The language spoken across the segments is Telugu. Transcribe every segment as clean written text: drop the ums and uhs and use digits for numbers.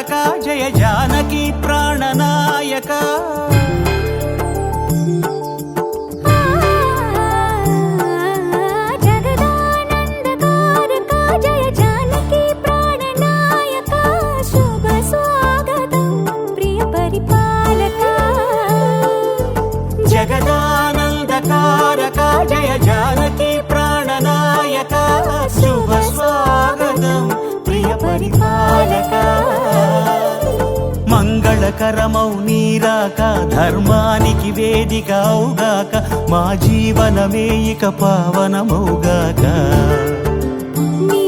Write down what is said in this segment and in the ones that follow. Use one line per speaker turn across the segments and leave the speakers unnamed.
తారక జయ జానకి ప్రాణనాయక జగదానందకారక జయ జానకి ప్రాణనాయక శుభ స్వాగతం ప్రియ పరిపాలక మంగళకరమౌ నీరాక ధర్మానికి వేదిక అవుగాక మా జీవనమే ఇక పావనమౌగాక
నీ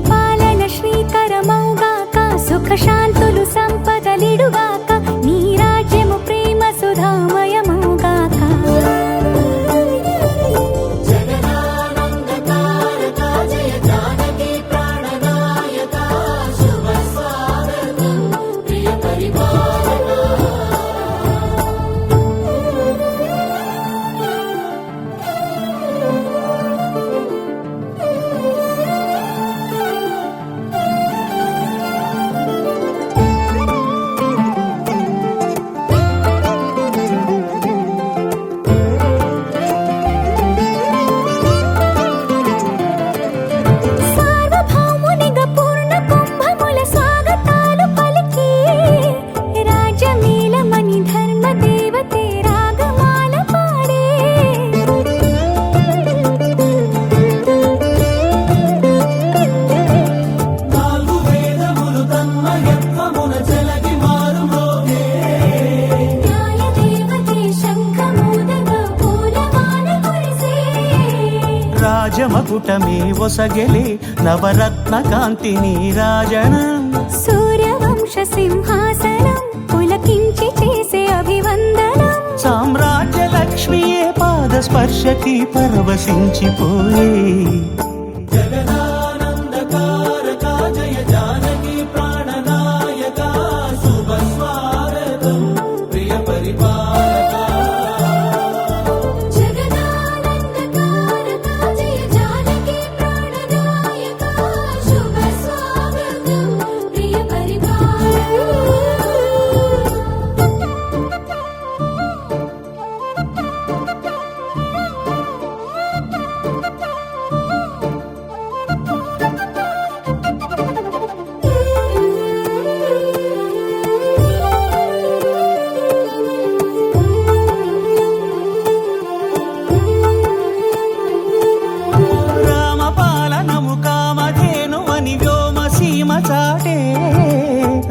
పాలన శ్రీకరమౌగాక సుఖ శాంతులు సంపదలిడుగాక నీ రాజ్యము ప్రేమ సుధామయమౌగాక
రాజమకుటమే ఒసగెలే నవరత్న కాంతి నీరాజనం
సూర్యవంశ సింహాసనం పులకించి చేసే అభివందనం
సామ్రాజ్య లక్ష్మియే పాద స్పర్శకి పరవశించిపోయే జగదానందకారక జయ జానకి ప్రాణనాయక శుభ స్వాగతం ప్రియ పరిపాలక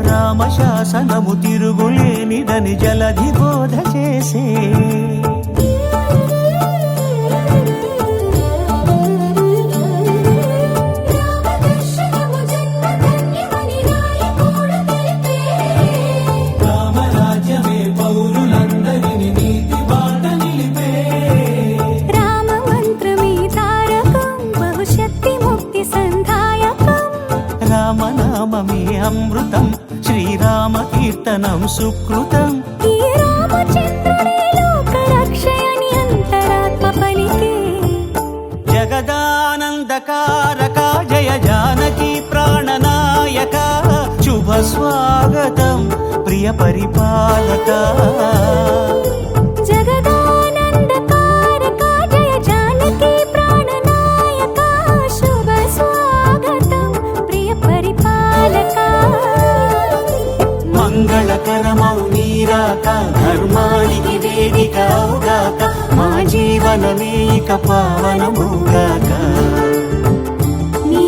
రామశాసనము తిరుగులేనిదని జలధి బోధ చేసే రామరాజ్యమే పౌరులందరిని నీతి బాట నిలిపే
రామమంత్రమే తారకం బహుశక్తి ముక్తి సంధాయకం
రామనామమే అమృతం శ్రీరామ కీర్తనం సుకృతం
ఈ రామచంద్రుడే లోకరక్షయని అంతరాత్మ పలికే
జగదానందకారక జయ జానకి ప్రాణనాయక శుభ స్వాగతం ప్రియ పరిపాలక
జగదానందకారక జయ జానకి ప్రాణనాయక శుభ స్వాగతం ప్రియ పరిపాలక
మంగళకరమౌ నీరాక ధర్మానికి వేదిక అవుగాక మా జీవనమే ఇక పావనమౌగాక
నీ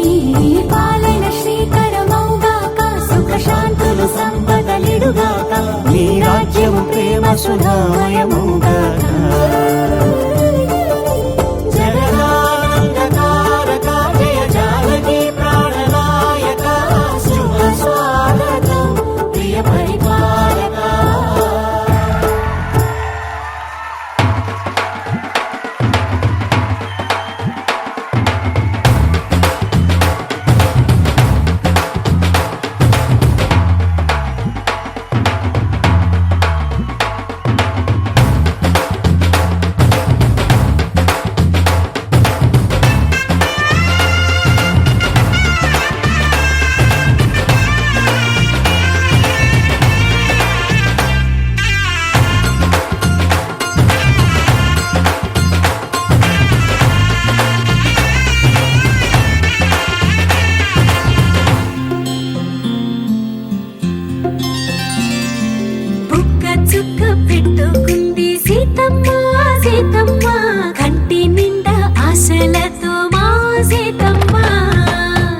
పాలన శ్రీకరమౌగాక సుఖ శాంతులు సంపదలిడుగాక
నీ రాజ్యము ప్రేమ సుధామయమౌగాక జగదానందకారక జయ జానకి ప్రాణనాయక శుభ స్వాగతం ప్రియ పరిపాలక
సీతమ్మ సీతమ్మ కంటి నిండా ఆశలతో మా సీతమ్మ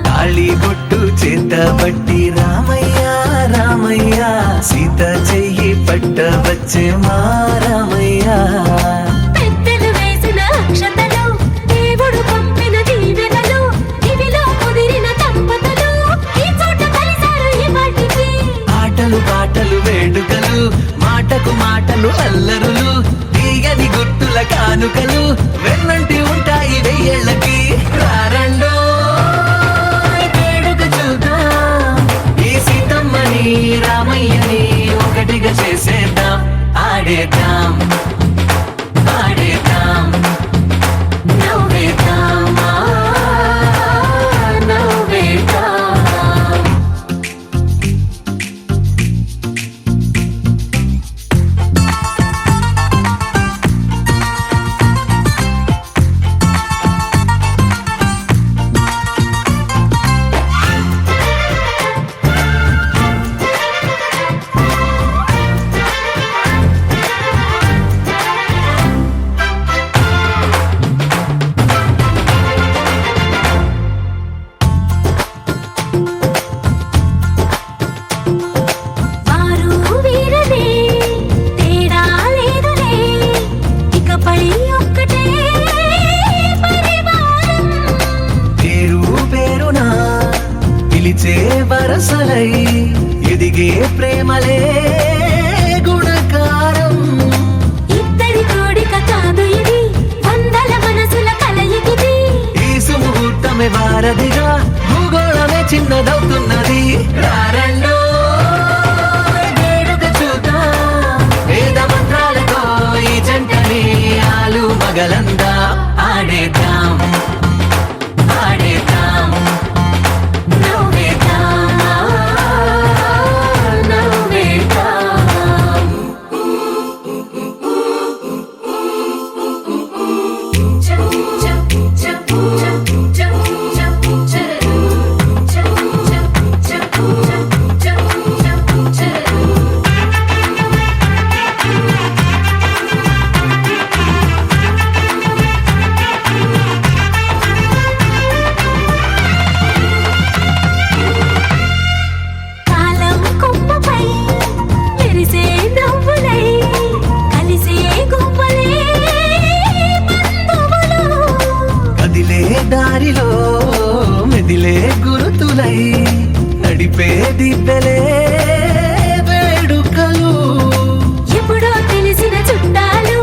తాళి బొట్టు చేత బట్టి రామయ్య రామయ్య సీత చెయ్యి పట్ట వచ్చే మా రామయ్య
పెద్దలు వేసిన అక్షతలు దేవుడు పంపిన దీవెనలు ఇవిలో కుదిరిన దంపతులు ఈ చోట కలిశారు ఈ వాటికి
ఆటలు పాటలు వేడుకలు మాటకు మాటలు అల్లరులు తీయని గుర్తుల కానుకలు వెన్నంటి ఉంటాయి వెయ్యేళ్ళకి రారండో వేడుక చూద్దాం ఈ సీతమ్మని రామయ్యని ఒకటిగా చేసేద్దాం ఆడేద్దాం పాడేద్దాం
నవ్వేద్దాం నవ్వేద్దాం వారు వీరనే తేడా లేదులే ఇకపై ఒక్కటే పరివారం
పేరు పేరునా పిలిచే వరసలై ఎదిగే ప్రేమలే గుణకారం
ఇద్దరి కోడిక కాదు ఇది వందల మనసుల కలయికిది
ఈ సుముహూర్తమే వారధిగా భూగోళమే చిన్నదవుతున్నది రారండో వేడుక చూద్దాం వేద మంత్రాలతో ఈ జంటని ఆలు మగలందా ఆడేద్దాం ఆడేద్దాం
నవ్వేద్దాం నవ్వేద్దాం కాలం కొమ్మపై మెరిసే నవ్వులై కలిసే గువ్వలే బంధువులు
కదిలే దారిలో మెదిలే గురుతులై నడిపే దిబ్బెలే వేడుకలు
ఎప్పుడో తెలిసిన చుట్టాలు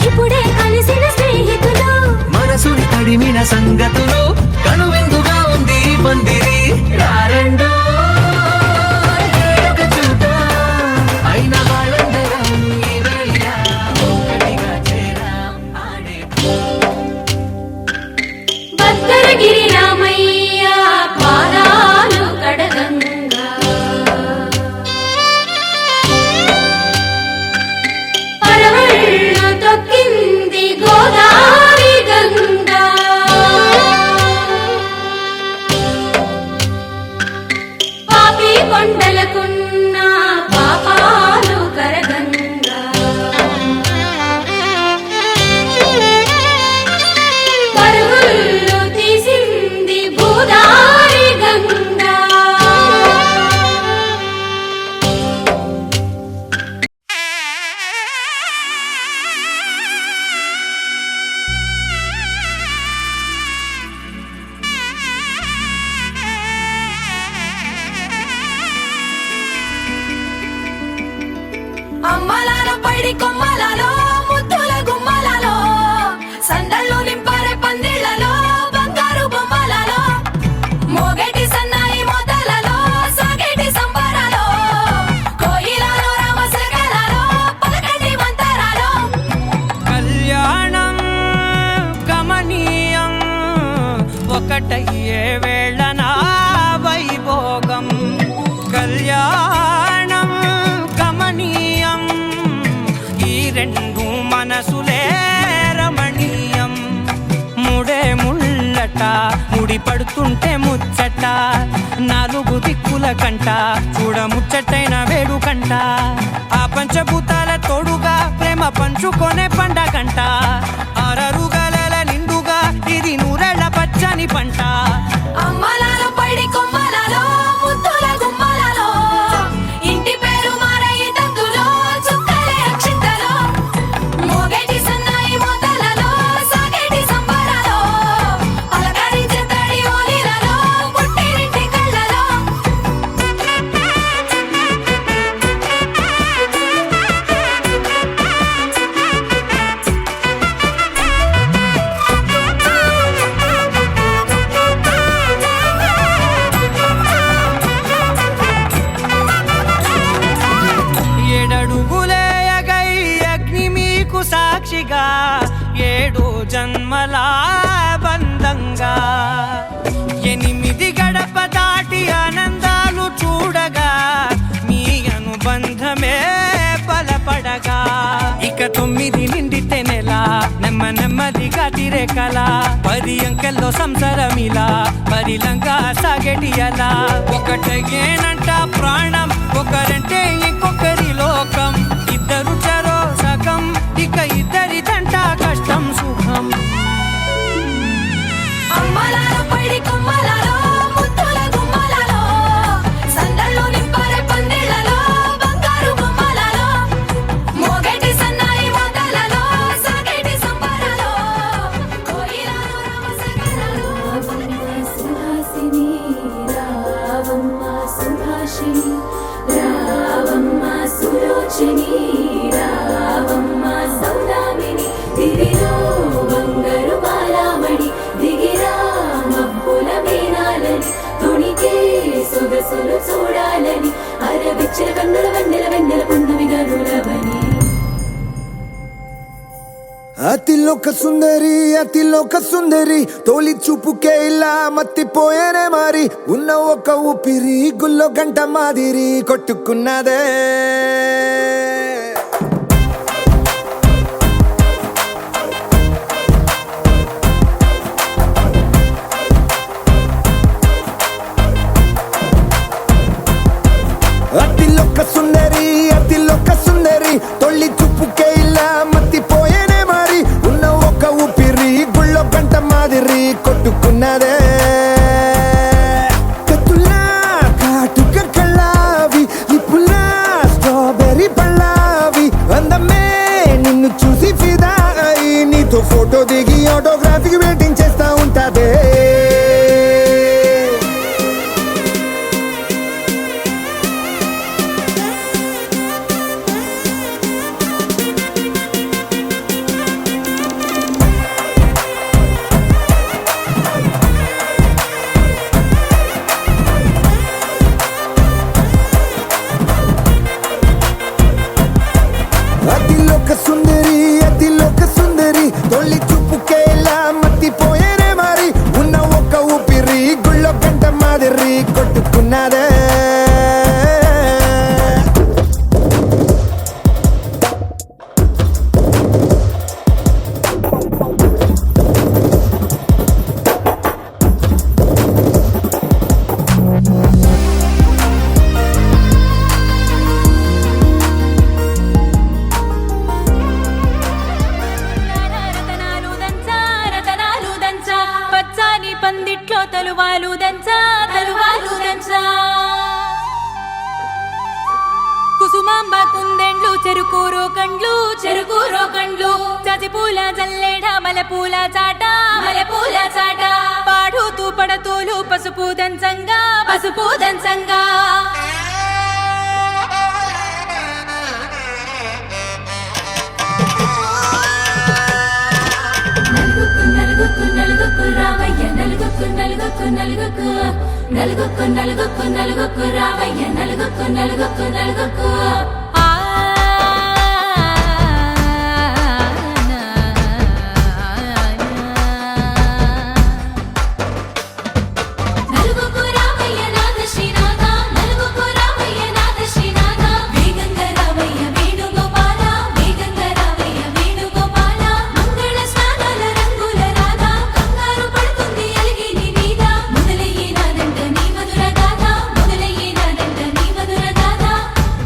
ఇప్పుడే కలిసిన స్నేహితులు
మనసుని తడిమిన సంగతులు కనువిందుగా ఉంది ఈ పందిరి రారండో వేడుక చూద్దాం అయిన వాళ్ళందరం ఈ వేళ ఒక్కటిగా చేరాం
భద్రగిరి రామయ్య పాదాలు కడగంగా పరవళ్ళు తొక్కింది గోదావరి గంగా పాపి కొండలకున్న పాపాలు కరగంగా పరుగులు తీసింది భూదారి గంగా అమ్మలాల పైడి కొమ్మలలో ముద్దుల గుమ్మలలో సందళ్ళు నింపారే పందిళ్లలో బంగారు బొమ్మలలో మోగేటి సన్నాయి మోతలలో సాగేటి సంబరాలో కోయిలలో రామశకలలో పలకటి మంతరాలో
కళ్యాణం గమనీయం ఒకటయ్యే వేళన వైభోగం కళ్యాణం గమనీయం ఈ రెండు మనసులే రమణీయం ముడే ముళ్ళట ముడి పడుతుంటే ముచ్చట నాలుగు దిక్కుల కంట చూడ ముచ్చటైన వేడుకంట ఆ పంచభూతాల తోడుగా ప్రేమ ప్రేమ పంచుకొనే పండగంట అరరుగలల నిండుగా ఇది నూరెళ్ళ పచ్చని పంట
అమ్మలాలో పడి కొమ్మలలో ముద్దుల గుమ్మలలో ఇంటి పేరు మారయి తందులో చుక్కలే అక్షింతలో మోగేటి సన్నాయి మోతలలో సాగేటి సంబరాలో పలకరించే తడి ఓలిలలో పుట్టినింటి కళ్ళలో
ఏడడుగులేయగై అగ్ని మీకు సాక్షిగా 7 జన్మల బంధంగా 8 గడప దాటి ఆనందాలు చూడగా మీ అనుబంధమే బలపడగా ఇక 9 నిండితే నెల నెమ్మదిగా తిరే కల 10 అంకెల్లో సంసారమిలా పరిలంగా సాగేటి అలా ఒకటేనంట ప్రాణం ఒకరంటే ఇంకొకరి లోకం ఇద్దరు చరో సగం ఇక ఇద్దరిదంట కష్టం సుఖం
అమ్మలాలో పడి కొమ్మలలో ముద్దుల గుమ్మలలో సందళ్ళు నింపారే పందిళ్ళలో బంగారు బొమ్మలలో మోగేటి సన్నాయి మోతలలో సాగేటి సంబరాలో కోయిలాలు రామసగలలో సుహాసిని రావమ్మ సుభాషిణి రావమ్మ సులోచని రావమ్మ సౌదామిని దివిలో బంగారు బాలామణి దిగిరా మబ్బుల వీణాలని తుణికే సొగసులు చూడాలని అరవిచ్చిన కన్నుల వెన్నెల పున్నమిగా నులవని
అతిలోక సుందరి తోలి చూపుకే ఇలా మత్తిపోయేనే మారి ఉన్న ఒక ఊపిరి గుల్లో గంట మాదిరి కొట్టుకున్నదే అతిలోక సుందరి తొలి చూపుకే ఇలా మత్తిపోయేనే మారి ఉన్న ఒక ఊపిరి గుళ్ళో గంట మాదిరి కొట్టుకున్నదే కత్తులా కాటుక కళ్ళావి నిప్పులా స్ట్రాబెర్రీ పళ్ళావి అందమే నిన్ను చూసి ఫిదా అయి నీతో ఫోటో దిగి ఆటోగ్రాఫీకి వెయిటింగ్ చేస్తా ఉంటాదే అతిలోక సుందరి తొలి చూపుకే ఇలా మత్తిపోయేనే మారి ఉన్న ఒక ఊపిరి గుళ్ళో గంట మాదిరి కొట్టుకున్నదే
పచ్చాని పందిట్లో తలువాలు దంచా కుసుమాంబ కుందెండ్లు చెరుకూరో కండ్లు చజిపూల జల్లేడ మలపూల చాట పాడుతూ పడతూలు పసుపు దంచంగా నలుగుకు రామయ్య నలుగుకు రామయ్య నలుగుకు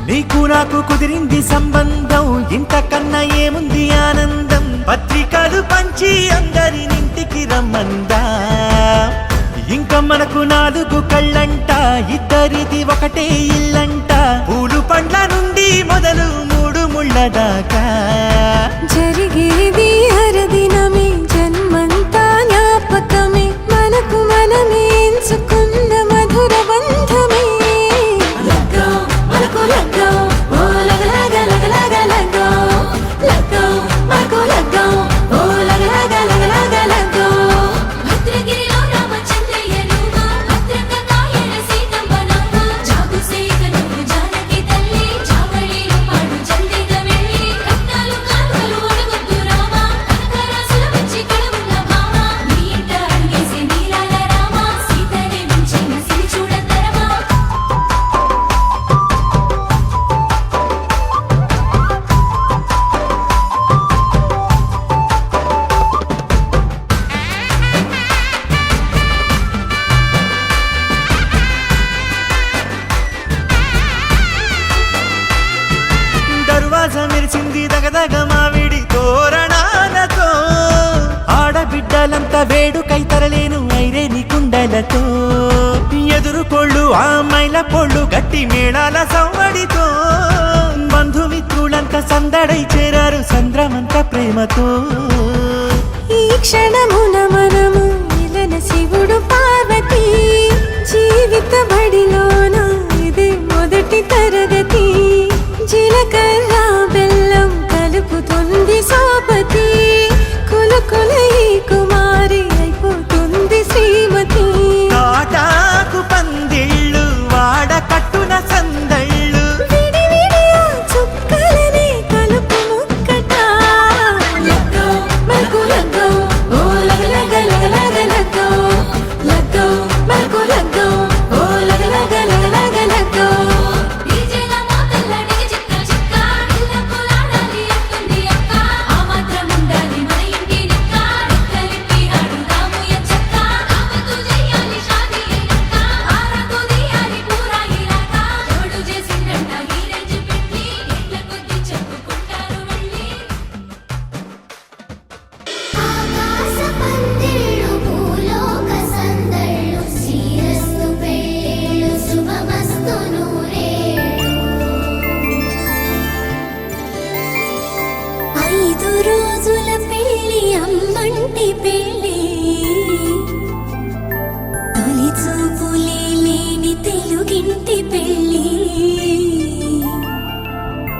నీకు
నాకు కుదిరింది సంబంధం, ఇంతకన్నా ఏముంది ఆనందం. పత్రికలు పంచి అందరినింటికి రమ్మందా, ఇంకా మనకు 4 కళ్ళంట, ఇద్దరిది ఒకటే ఇల్లంట. పూలు పండ్ల నుండి మొదలు 3 ముళ్ళ దాకా
జరిగేది హరదినమే, జన్మంతా జ్ఞాపకమే, మనకు మనమే ఎంచుకున్న మధుర బంధమే. లగ్గో మనకు లగ్గో, ఓ లగలగ లగలగ లగ్గో. లగ్గో మనకు లగ్గో, ఓ లగలగ లగలగ లగ్గో.
భద్రగిరిలో రామచంద్రయ్య నువ్వు, భద్రకాయల సీతమ్మ నవ్వు. జాగుసేకను జానకి తల్లి, జావళిలో పాడు జల్దిగా వెళ్ళి. రత్నాలు కానుకలు అడుగొద్దు రామ, కనకరాసుల వచ్చి కడవున్న భామ. నీ ఇంట అడిగేసే నీలాల రామ, సీతనే మించిన సిరి చూడతరమా.
దర్వాజా మెరిసింది దగదగ మావిడి తోరణాలతో, ఆడబిడ్డలంతా వేడుకై తరలేను ఐరేని కుండలతో. ఎదురుకోళ్ళు ఆ మైల పొళ్ళు గట్టి మేళాల సవ్వడితో, బంధుమిత్రులంతా సందడై చేరారు సంద్రమంత ప్రేమతో.
ఈ క్షణమున మనము ఇలన శివుడు పార్వతి, జీవిత బడిలోన ఇదే మొదటి తరగతి. జీలకర్ర బెల్లం కలుపుతుంది సోపతి, కులకుల ఈ కుమారి అయిపోతుంది శ్రీమతి.
తాటాకు పందిళ్ళు వాడ కట్టున సందళ్ళు,
విడివిడియా చుక్కలనే కలుపు ముక్కట. లగ్గో మనకు లగ్గో, ఓ లగలగ లగలగ లగ్గో. లగ్గో మనకు లగ్గో, ఓ లగలగ లగలగ లగ్గో.
డీజేల మోతల్లడికి చిక్క చిక్క, ఇళ్ళకులాడాలి అంటుంది అక్క. ఆ మాత్రం ఉండాలి మన ఇంటి నిక్క, రెక్కలిప్పి ఆడుదాము ఎంచక్క. దావతు చెయ్యాలి షాదీ అయినాక, ఆరకు తీయాలి పూరాయిలాక. తోడు చేసిందంట ఈ రేంజ్ పెట్టి, ఏళ్ళ కొద్ది చెప్పుకుంటారు వెళ్ళి.
ఆకాశ పందిళ్ళు భూలోక సందళ్ళు, శ్రీరస్తు పెళ్ళిళ్ళు శుభమస్తు నూరేళ్ళు. 5 రోజుల పెళ్ళి అమ్మంటి పెళ్ళి, తొలి చూపులే లేని తెలుగింటి పెళ్ళి.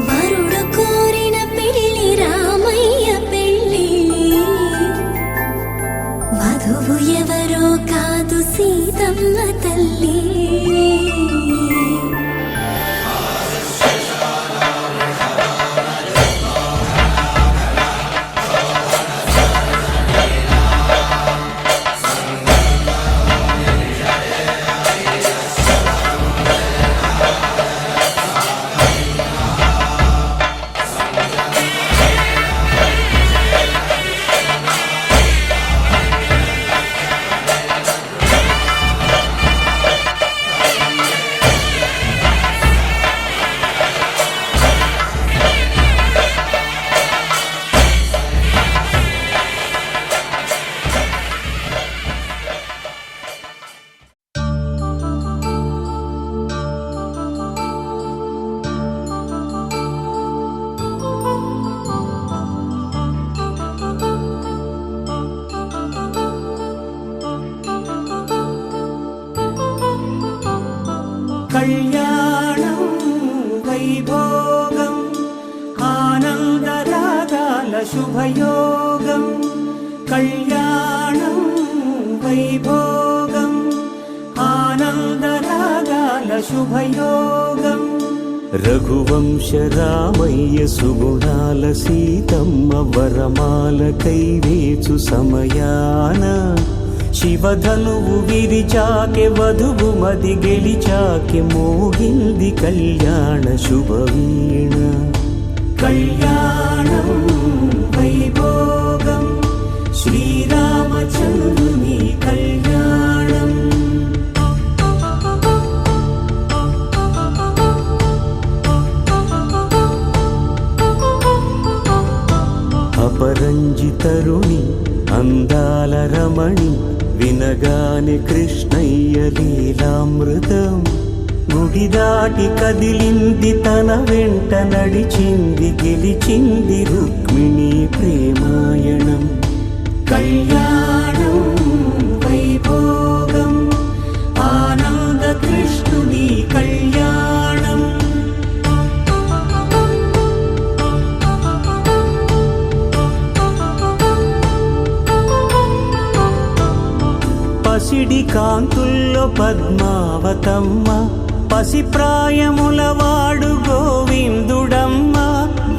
వరుడు కోరిన పెళ్ళి రామయ్య పెళ్ళి, వధువు ఎవరో కాదు సీతమ్మ తల్లి.
కళ్యాణం వైభోగం, ఆనందరాగాల శుభయోగం. కళ్యాణం వైభోగం, ఆనందరాగాల శుభయోగం.
రఘువంశ రామయ్య సుగుణాల సీతమ్మ వరమాల కైవేచు సమయాన, శివధనువు విరిచాకె వధువు మది గెలిచాకె, మోగింది కళ్యాణ శుభవీణ.
కళ్యాణం వైభోగం, శ్రీరామచంద్రుని కళ్యాణం.
అపరంజి తరుణి అందాల రమణి వినగానే కృష్ణయ్య లీలామృతం గుడి దాటి కదిలింది తన వెంట నడిచింది గెలిచింది రుక్మిణి ప్రేమాయణం
కళ్యాణం వైభోగం ఆనంద కృష్ణుని కళ్యాణం
పసిడి కాంతుల్లో పద్మావతమ్మ పసిప్రాయముల వాడు గోవిందుడమ్మ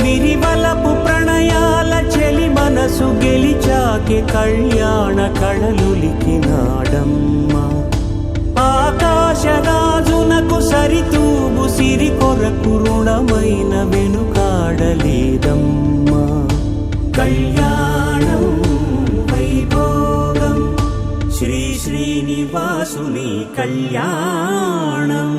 విరివలపు ప్రణయాల చెలి మనసు గెలిచాకే కళ్యాణ కళలులికినాడమ్మ ఆకాశరాజునకు సరితూగు సిరి కొరకు రుణమైన వెనుకాడలేదమ్మా కళ్యాణం వైభోగం శ్రీ శ్రీనివాసుని కళ్యాణం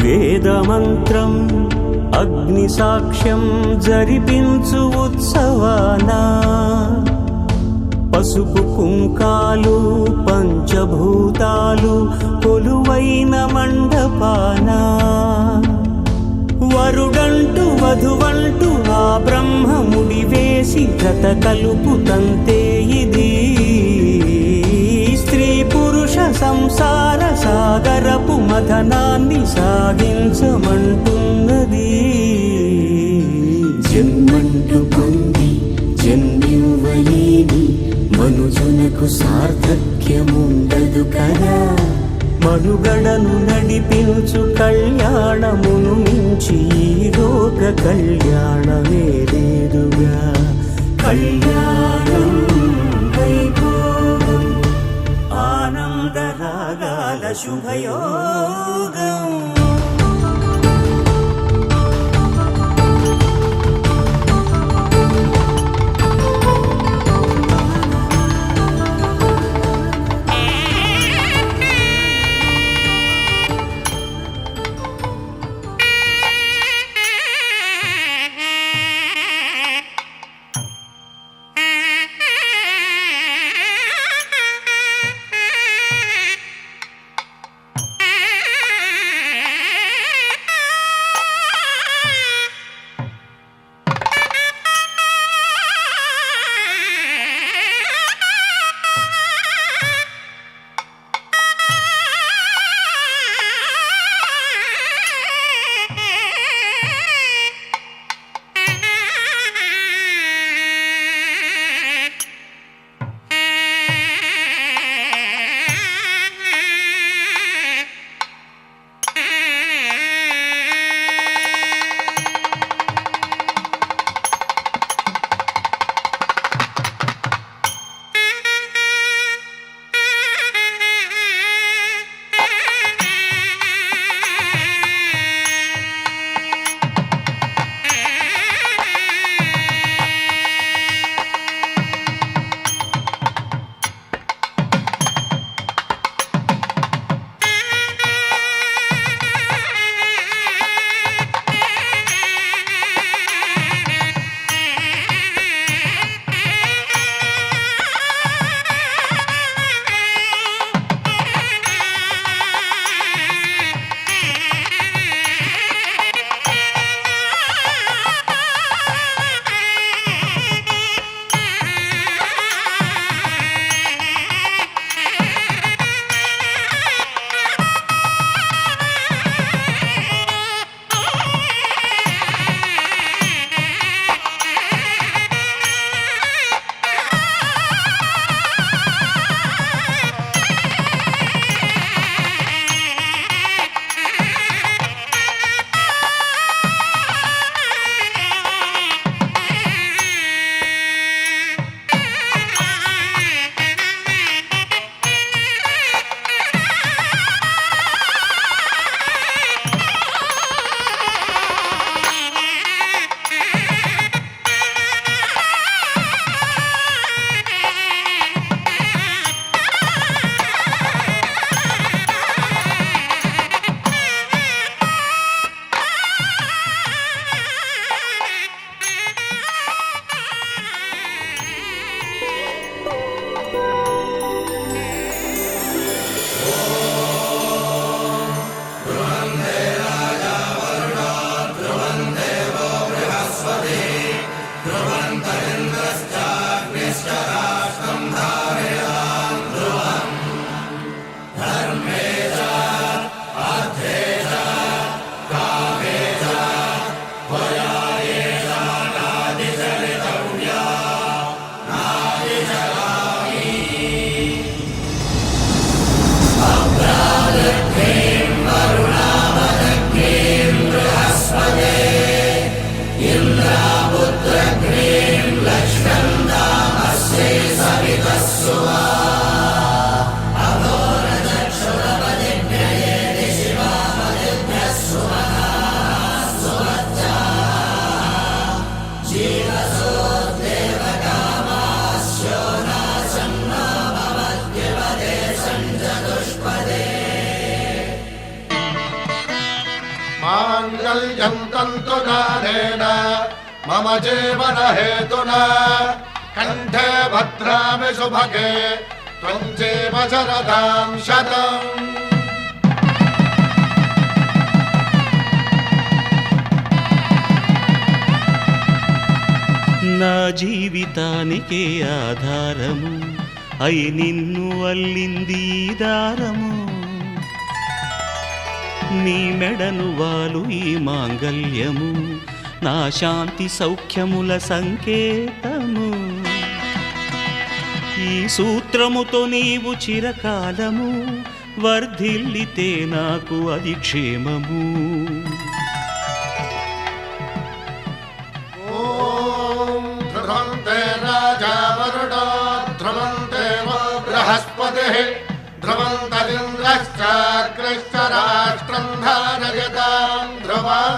వేదమంత్రం అగ్ని సాక్ష్యం జరిపించు ఉత్సవానా పసుపు కుంకాలు పంచభూతాలు కొలువైన మండపానా వరుడంటూ వధువంటూ ఆ బ్రహ్మముడి వేసి జత కలుపు తంతే ఇది స్త్రీ పురుష సంసార సాగరపు మథనాన్ని సాగించమంటున్నది జన్మంటూ పొంది జన్మివ్వలేని మనుజునకు సార్థక్యముండదు కదా మనుగడను నడిపించు కళ్యాణమును మించి ఈ లోక కళ్యాణమే లేదుగా కళ్యాణం వైభోగం ఆనందరాగాల శుభయోగం
మాంగళ్యం తంతునానేన మమ జీవన హేతునా కంఠే భద్రామి శుభగే త్వం జీవ శరదాం శతం.
నా జీవితానికే ఆధారము అయి నిన్ను అల్లింది ఈ దారము. నీ మెడను వాలు ఈ మాంగల్యము నా శాంతి సౌఖ్యముల సంకేతము. ఈ సూత్రముతో నీవు చిరకాలము వర్ధిల్లితే నాకు అది క్షేమము.
ధ్రువంతే రాజా వరుణో ధ్రువంతే బృహస్పతిః ధ్రువంతరింద్రశ్చాగ్రశ్చ రాష్ట్రం ధారయతాం ధ్రువం.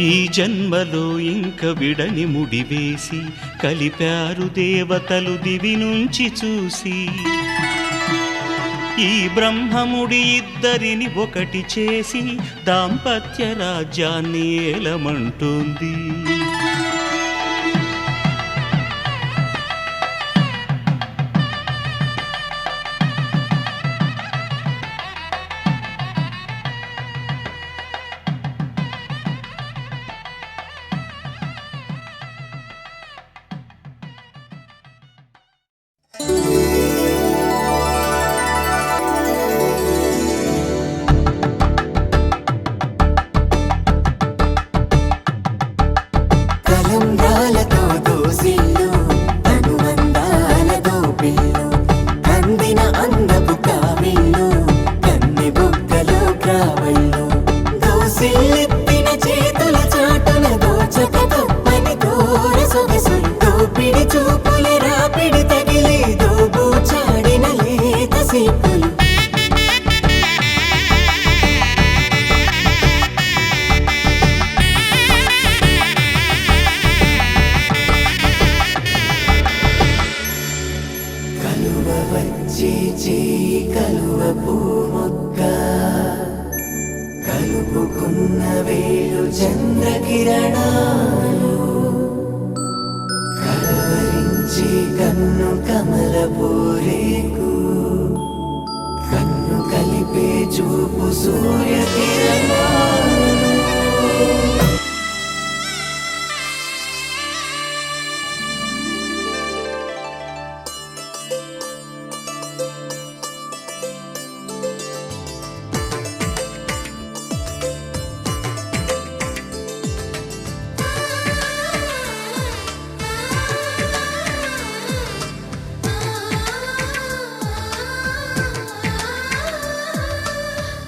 ఈ జన్మలో ఇంక విడని ముడివేసి కలిపారు దేవతలు దివి నుంచి చూసి. ఈ బ్రహ్మముడి ఇద్దరిని ఒకటి చేసి దాంపత్య రాజ్యాన్ని ఏలమంటోంది.
తలంబ్రాలతో దోసిల్లు అనుబంధాలతో పిల్లు అందిన అందపు కావిళ్ళు కన్ని బుగ్గలో క్రావళ్ళు దోసిల్లెత్తిన చేతుల చాటున దోచక తప్పని దూర సొగసులు దోపిడి చూపుల రాపిడి తగిలి దోబూచాడిన లేత సీపులు. కలువ వచ్చి చేయి కలువ పూమొక్క కలుపుకున్న వేలు చంద్రకిరణాలు కలవరించి కన్ను కమల పూరేకు కన్ను కలిపే చూపు సూర్యకిరణాలు.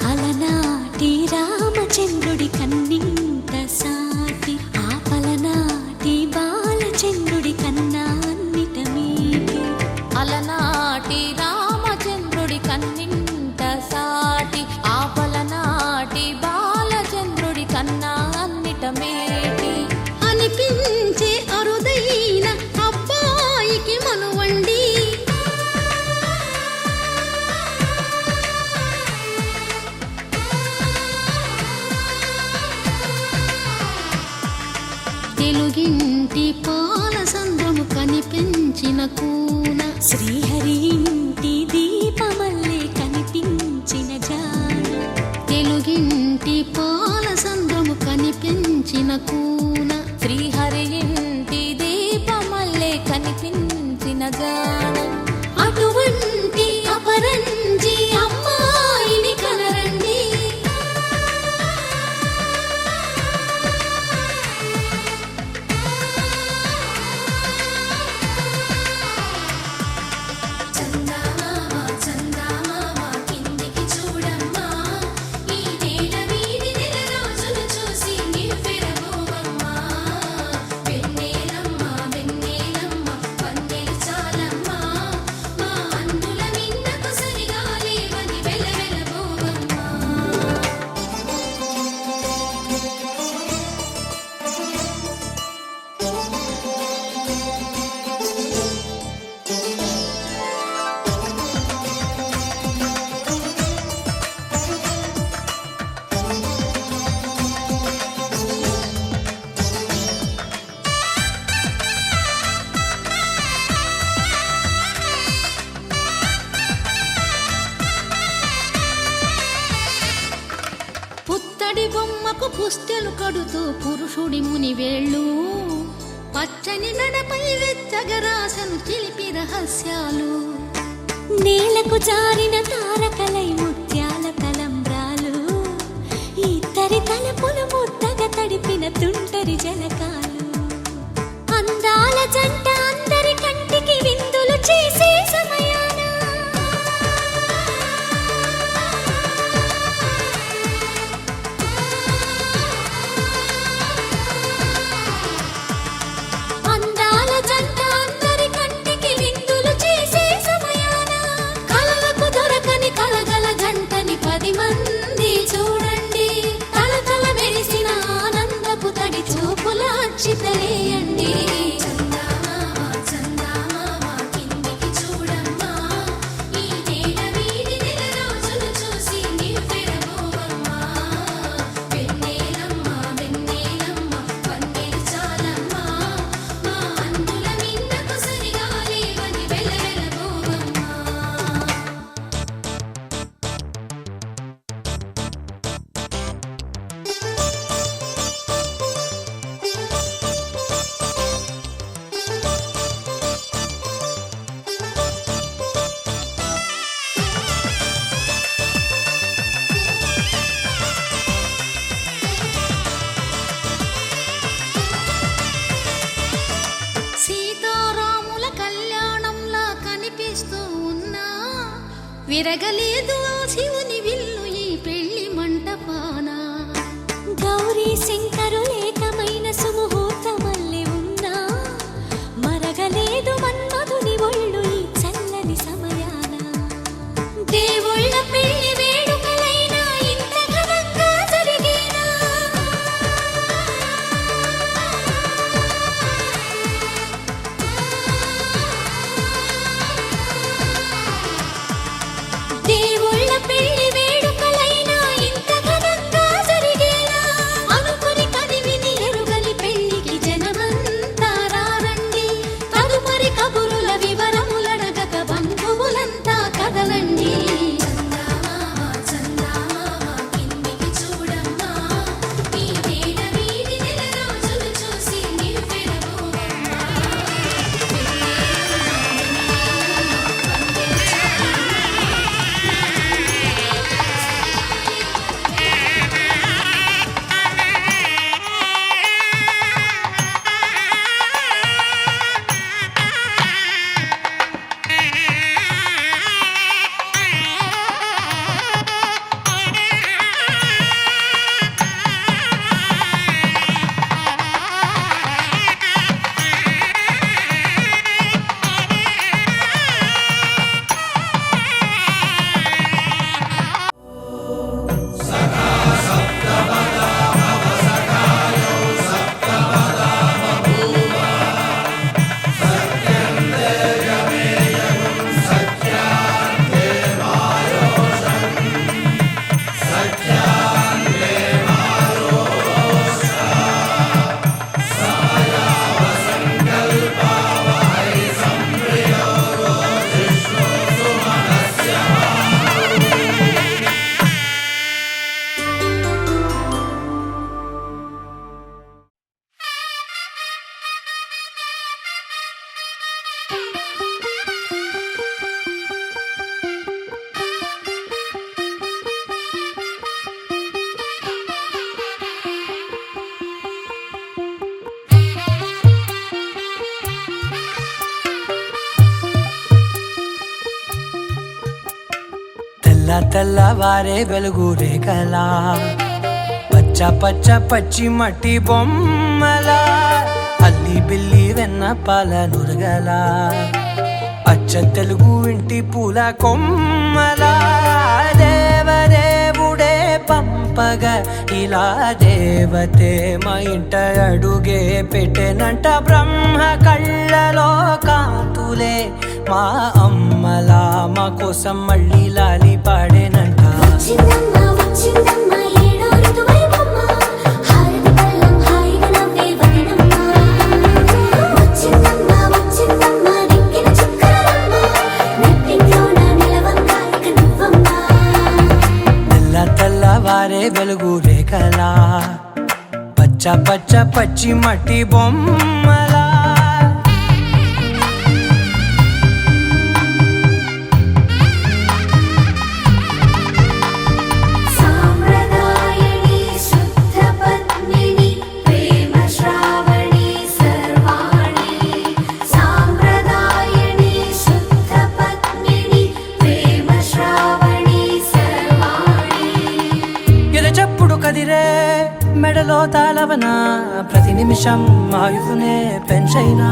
అలనాటి రామచంద్రుడి కన్నింత సాటి ఆపలనాటి బాలచంద్రుడి కన్నా అన్నిట మీటి.
అలనాటి రామచంద్రుడి కన్నింత సాటి ఆపలనాటి బాలచంద్రుడి కన్నా అన్నిట మేటి.
అనిపించే అరుదైన అబ్బాయికి మనువండి తెలుగింటి పాల సంద్రము కనిపించిన కూన శ్రీహరి ఇంటి దీపమల్లే కనిపించిన జాన. తెలుగింటి పాల సంద్రము కనిపించిన కూన
శ్రీహరి ఇంటి దీపమల్లే కనిపించిన జాన.
అటువంటి అపరంజి అమ్మాయిని కనరండి. చందమామ చందమామ కిందికి చూడమ్మా, ఈ నేల మీది నెల రోజులు చూసి నివ్వెరపోవమ్మా. బొమ్మకు పుస్తెలు కడుతూ పురుషుడి ముని వేళ్ళు పచ్చని నడపై వెచ్చగరాసను చిలిపి రహస్యాలు
నేలకు జారిన తారకలై ముత్యాల తలంబ్రాలు ఇద్దరి తలపులు ముద్దగా తడిపిన తుంటరి జలకాలు అందాల జంట అందరి కంటికి విందులు చేసే సమయాన అందాల జంట అందరి కంటికి విందులు చేసే సమయాన కలలకు దొరకని కలగల జంటని 10 మంది చూడండి తలతల మెరిసిన ఆనందపు తడి చూపుల అక్షితలేయండి
చందమామ చందమామ కిందికి చూడమ్మా ఈ నేల వీడి నెల రోజులు చూసి నివ్వెరబోవమ్మా వెన్నెలమ్మ వెన్నెలమ్మ వన్నెలు చాలమ్మా మా అన్నుల మిన్నకు సరిగా లేవని వెలవెలబోవమ్మా సీతారాముల కళ్యాణంలా కనిపిస్తూ ఉన్నా విరగలేదు ఆ శివుని విల్లు ఈ పెళ్లి మంటపాన
గౌరీ శంకరు ఏకమైన సుముహూర్తమల్లె ఉన్నా మరగలేదు మన్మధుని ఒళ్ళు ఈ చల్లని సమయాన దేవుళ్ళ పెళ్లి వేడుకలైనా ఇంత ఘనంగా జరిగేనా దేవుళ్ళ పెళ్లి వేడుకలైనా ఇంత ఘనంగా జరిగేనా అనుకుని కదివిని ఎరుగని పెళ్లికి జనమంతా రారండి తదుపరి కబురుల వివరములడగక బంధువులంతా కదలండి
చందమామ చందమామ కిందికి చూడమ్మా ఈ నేల వీడి నెల రోజులు చూసి నివ్వెరబోవమ్మా
తెల్లవారే వెలుగు రేఖలా పచ్చ పచ్చ పచ్చి మట్టి బొమ్మలా అల్లి బిల్లి వెన్న పాల నురగలా అచ్చ తెలుగు ఇంటి పూల కొమ్మలా దేవదేవుడే పంపగా ఇలా దేవతే మా ఇంట అడుగే పెట్టెనంట బ్రహ్మ కళ్ళలో కాంతులే మా అమ్మలా మా కోసం మళ్ళీ లాలి పాడేనంట
వచ్చిందమ్మ వచ్చిందమ్మ ఏడో ఋతువైవమ్మ హారతి పళ్ళం హాయిగా నవ్వే వదినమ్మ వచ్చిందమ్మ వచ్చిందమ్మ నెక్కిన చుక్కలమ్మ నెట్టింట్లోన నిలవంగా ఇక నువ్వమ్మ
తెల్లవారే వెలుగు రేఖలా పచ్చ పచ్చ పచ్చి మట్టి బొమ్మలా
సాంప్రదాయని శుద్ధ పద్మిని ప్రేమ శ్రావణి సర్వాణి సాంప్రదాయని శుద్ధ పద్మిని ప్రేమ శ్రావణి సర్వాణి
ఎరచప్పుడు కదిరే మెడలో తాళవన ప్రతి నిమిషం ఆయువునే పెంచైనా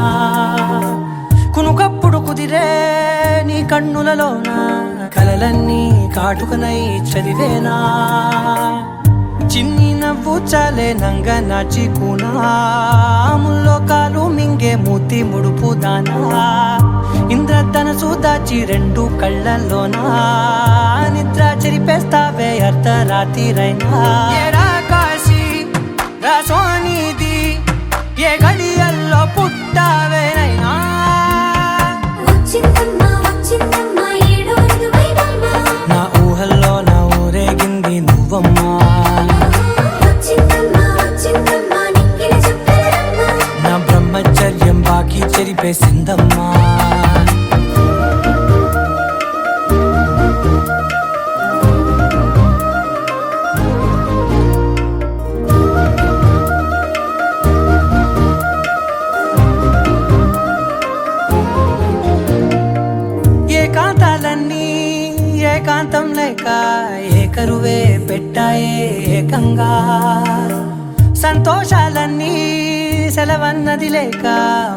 కునుకప్పుడు కుదిరే నీ కన్నులలోన కలలన్నీ కాటుకనై చదివేనా చిన్ని నవ్వు చాలే నంగ నాచి కూనాముల్లో కాలు మింగే మూతి ముడుపు దానా ఇంద్రధనసు దాచి రెండు కళ్ళల్లోనా నిద్ర చెరిపేస్తావే అర్ధరాత్రిరైనా ఏరా కాశీ రా సోనిది ఏ గడియల్లో పుట్టావేనైనా
వచ్చిందమ్మా ఏడో ఋతువైవమ్మ
నా ఊహల్లో నా ఊరేగింది నువ్వమ్మా
వచ్చిందమ్మా నిక్కిన చుక్కలమ్మ
నా బ్రహ్మచర్యం బాకీ చెరిపేసిందమ్మా ఏకాంతాలన్నీ ఏకాంతం లేక ఏకరువే పెట్టాయే ఏకంగా సంతోషాలన్నీ సెలవన్నది లేక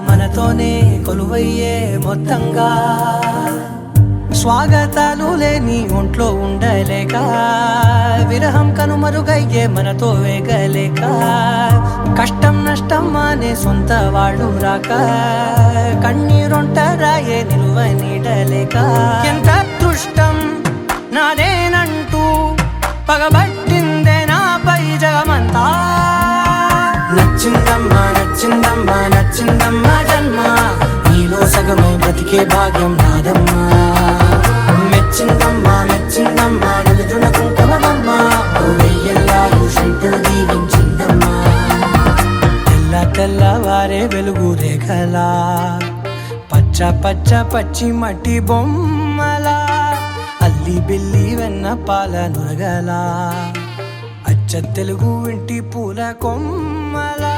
మనతోనే కొలువయ్యే మొత్తంగా స్వాగతాలు లేని ఒంట్లో ఉండలేక విరహం కనుమరుగయ్యే మనతో వేగలేక కష్టం నష్టం అనే సొంత వాళ్ళు రాక కన్నీరొంటరాయే నిలువ నీడలేక ఎంత అదృష్టం నాదేనంటూ పగబట్టిందే నాపై జగమంతా నచ్చిందమ్మా నచ్చిందమ్మా నచ్చిందమ్మా జన్మ నీలో సగమై బ్రతికే భాగ్యం నాదమ్మా మెచ్చిందమ్మా మెచ్చిందమ్మా నిలుచున్న కుంకుమమ్మా వెయ్యల్లాలు శంకులు దీవించిందమ్మా తెల్ల తెల్లవారే వెలుగు రేఖలా పచ్చ పచ్చ పచ్చి మట్టి బొమ్మలా అల్లి బిల్లి వెన్న పాల నురగలా అచ్చ తెలుగు ఇంటి పూల కొమ్మలా